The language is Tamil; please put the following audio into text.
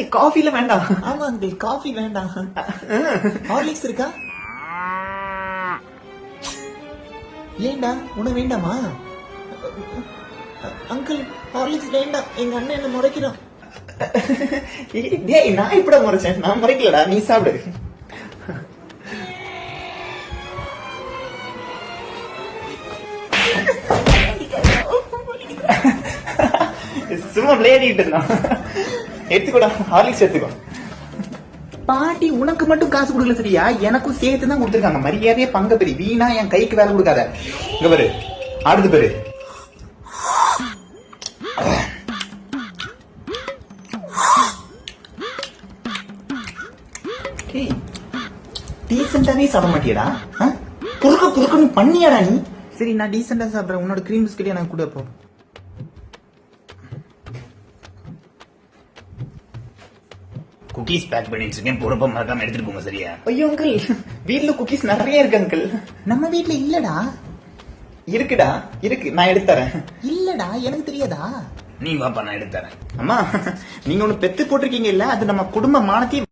அங்கிள் காஃபில வேண்டாம். ஆமா அங்கிள், காஃபி வேண்டாம். ஹார்லிக்ஸ் இருக்கா? ஏண்டா உன வேண்டாமா? அங்கிள் ஹார்லிக்ஸ் வேண்டாம், எங்க அண்ணன் என்ன முறைக்கிறான். டேய் நான் இப்பட முறைச்சேன், நான் முறைக்கலடா, நீ சாப்பிடு. சும்மா விளையாடிட்டு இருந்தான். எடுத்துக்கோடா, ஹார்லிக்ஸ் எடுத்துக்கோ. பாட்டி உனக்கு மட்டும் காசு கொடுக்கல சரியா, எனக்கும் சேர்த்து தான் கொடுத்துருக்காங்க. மரியாதையே பங்க பெரிய வீணா என் கைக்கு வேலை கொடுக்காத. இங்க பாரு, அடுத்து பாரு. டீசென்டாவே சாப்பிட மாட்டியடா, புருக்க புருக்கன்னு பண்ணியாடா நீ. சரி நான் டீசெண்டா சாப்பிட்றேன், உன்னோட கிரீம் பிஸ்கெட் எனக்கு கூட போ. குக்கீஸ் பேக் பண்ணிட்டு இருக்கேன், பொறுப்பா மறக்காம எடுத்துட்டு போங்க சரியா? ஐயோ அங்கிள், வீட்ல குக்கீஸ் நிறைய இருக்கு அங்கிள். நம்ம வீட்ல இல்லடா. இருக்குடா, இருக்கு, நான் எடுத்து தரேன். இல்லடா, எனக்கு தெரியாதா? நீ வாப்பா, நான் எடுத்து தரேன். அம்மா நீங்க ஒண்ணு பெத்து போட்டிருக்கீங்க இல்ல, அது நம்ம குடும்ப மானத்தையே